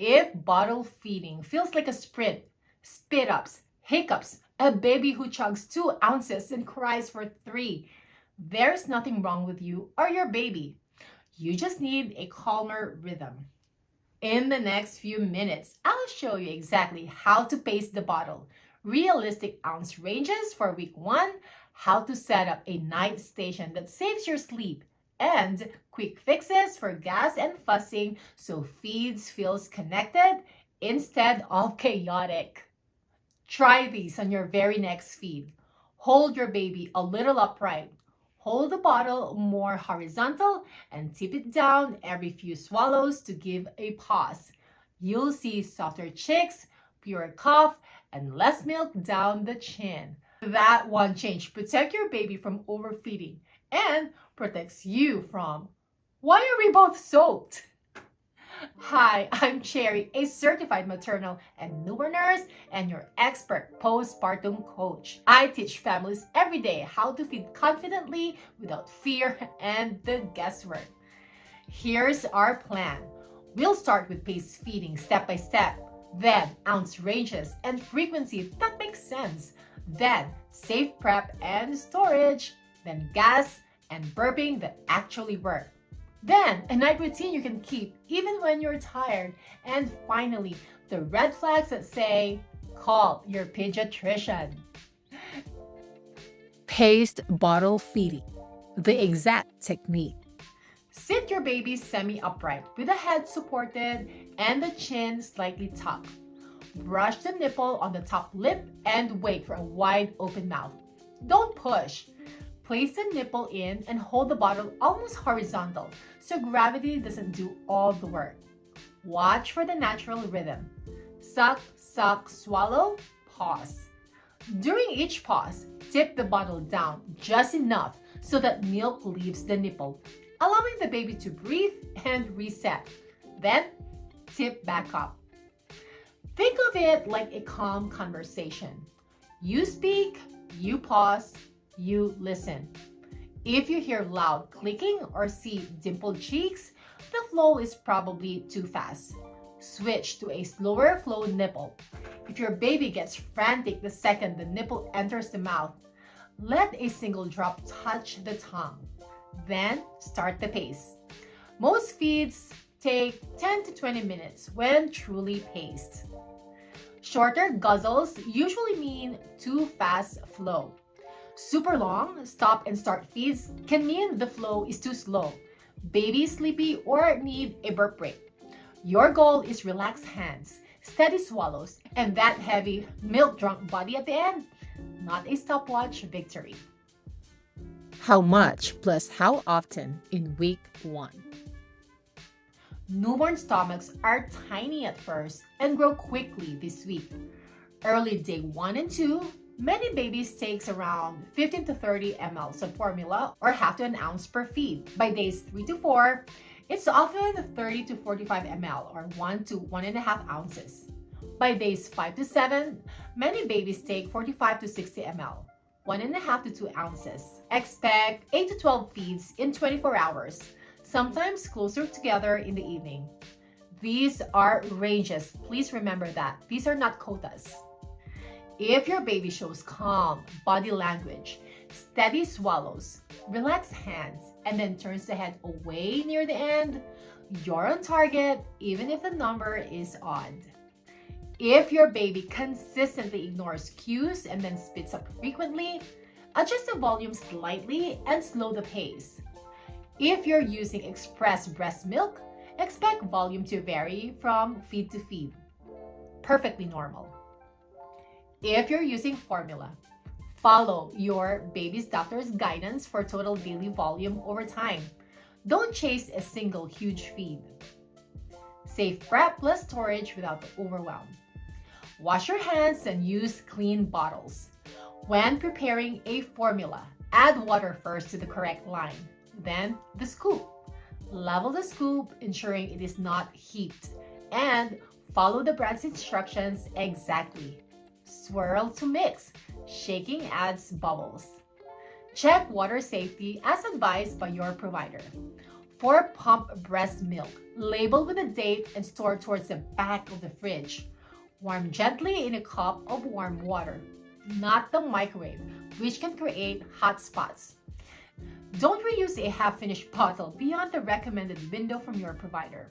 If bottle feeding feels like a sprint, spit-ups, hiccups, a baby who chugs 2 ounces and cries for 3, there's nothing wrong with you or your baby. You just need a calmer rhythm. In the next few minutes, I'll show you exactly how to pace the bottle, realistic ounce ranges for week 1, how to set up a night station that saves your sleep, and quick fixes for gas and fussing so feeds feels connected instead of chaotic. Try these on your very next feed. Hold your baby a little upright. Hold the bottle more horizontal and tip it down every few swallows to give a pause. You'll see softer cheeks, fewer cough, and less milk down the chin. That one change protects your baby from overfeeding and protects you from, why are we both soaked? Hi, I'm Cherry, a certified maternal and newborn nurse and your expert postpartum coach. I teach families every day how to feed confidently without fear and the guesswork. Here's our plan. We'll start with paced feeding step by step, then ounce ranges and frequency that makes sense, then safe prep and storage, then gas and burping that actually work. Then, a night routine you can keep even when you're tired. And finally, the red flags that say, call your pediatrician. Paced bottle feeding, the exact technique. Sit your baby semi-upright with the head supported and the chin slightly tucked. Brush the nipple on the top lip and wait for a wide open mouth. Don't push. Place the nipple in and hold the bottle almost horizontal so gravity doesn't do all the work. Watch for the natural rhythm. Suck, suck, swallow, pause. During each pause, tip the bottle down just enough so that milk leaves the nipple, allowing the baby to breathe and reset. Then, tip back up. Think of it like a calm conversation. You speak, you pause, you listen. If you hear loud clicking or see dimpled cheeks, the flow is probably too fast. Switch to a slower flow nipple. If your baby gets frantic the second the nipple enters the mouth, let a single drop touch the tongue. Then start the pace. Most feeds take 10 to 20 minutes when truly paced. Shorter guzzles usually mean too fast flow. Super long stop and start feeds can mean the flow is too slow, baby is sleepy, or need a burp break. Your goal is relaxed hands, steady swallows, and that heavy milk-drunk body at the end, not a stopwatch victory. How much plus how often in week 1? Newborn stomachs are tiny at first and grow quickly this week. Early day 1 and 2, many babies takes around 15 to 30 ml of formula or half to an ounce per feed. By days 3 to 4, it's often 30 to 45 ml or 1 to 1.5 ounces. By days 5 to 7, many babies take 45 to 60 ml, 1.5 to 2 ounces. Expect 8 to 12 feeds in 24 hours, sometimes closer together in the evening. These are ranges. Please remember that. These are not quotas. If your baby shows calm body language, steady swallows, relaxed hands, and then turns the head away near the end, you're on target even if the number is odd. If your baby consistently ignores cues and then spits up frequently, adjust the volume slightly and slow the pace. If you're using express breast milk, expect volume to vary from feed to feed. Perfectly normal. If you're using formula, follow your baby's doctor's guidance for total daily volume over time. Don't chase a single huge feed. Safe prep plus storage without the overwhelm. Wash your hands and use clean bottles. When preparing a formula, add water first to the correct line, then the scoop. Level the scoop, ensuring it is not heaped, and follow the brand's instructions exactly. Swirl to mix. Shaking adds bubbles. Check water safety as advised by your provider. For pump breast milk, label with a date and store towards the back of the fridge. Warm gently in a cup of warm water, not the microwave, which can create hot spots. Don't reuse a half-finished bottle beyond the recommended window from your provider.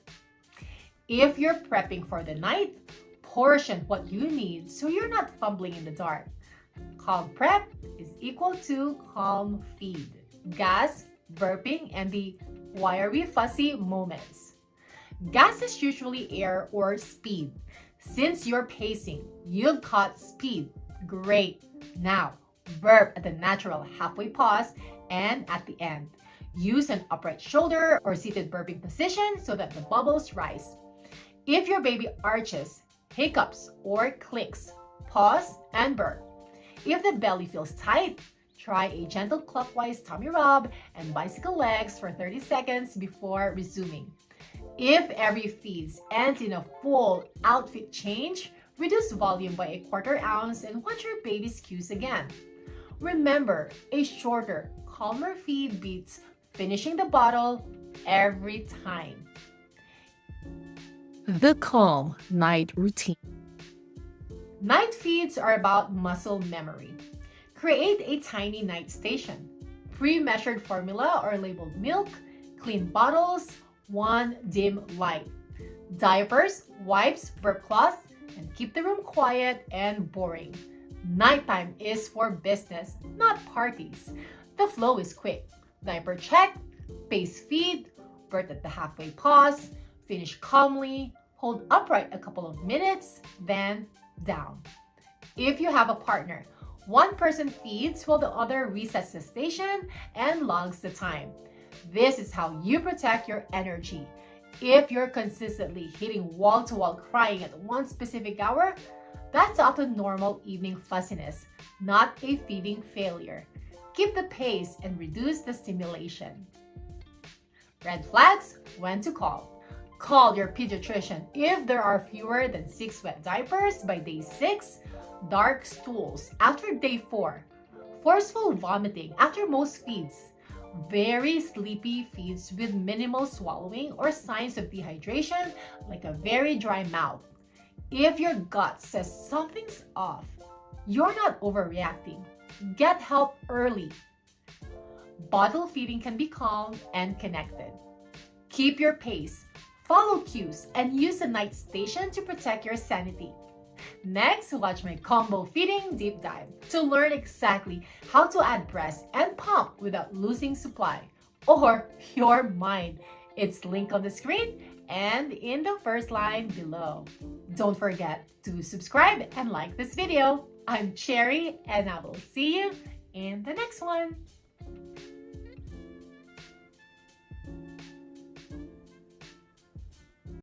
If you're prepping for the night, portion what you need so you're not fumbling in the dark. Calm prep is equal to calm feed. Gas, burping, and the why are we fussy moments. Gas is usually air or speed. Since you're pacing, you've caught speed. Great. Now, burp at the natural halfway pause and at the end. Use an upright shoulder or seated burping position so that the bubbles rise. If your baby arches, hiccups, or clicks, pause and burp. If the belly feels tight, try a gentle clockwise tummy rub and bicycle legs for 30 seconds before resuming. If every feed ends in a full outfit change, reduce volume by a quarter ounce and watch your baby's cues again. Remember, a shorter, calmer feed beats finishing the bottle every time. The calm night routine. Night feeds are about muscle memory. Create a tiny night station. Pre-measured formula or labeled milk, clean bottles, one dim light. Diapers, wipes, burp cloths, and keep the room quiet and boring. Nighttime is for business, not parties. The flow is quick. Diaper check, pace feed, birth at the halfway pause, finish calmly, hold upright a couple of minutes, then down. If you have a partner, one person feeds while the other resets the station and logs the time. This is how you protect your energy. If you're consistently hitting wall-to-wall crying at one specific hour, that's often normal evening fussiness, not a feeding failure. Keep the pace and reduce the stimulation. Red flags, when to call. Call your pediatrician if there are fewer than 6 wet diapers by day 6, dark stools after day 4, forceful vomiting after most feeds, very sleepy feeds with minimal swallowing or signs of dehydration like a very dry mouth. If your gut says something's off, you're not overreacting. Get help early. Bottle feeding can be calm and connected. Keep your pace, follow cues, and use a night station to protect your sanity. Next, watch my combo feeding deep dive to learn exactly how to add breast and pump without losing supply or your mind. It's linked on the screen and in the first line below. Don't forget to subscribe and like this video. I'm Cherry and I will see you in the next one.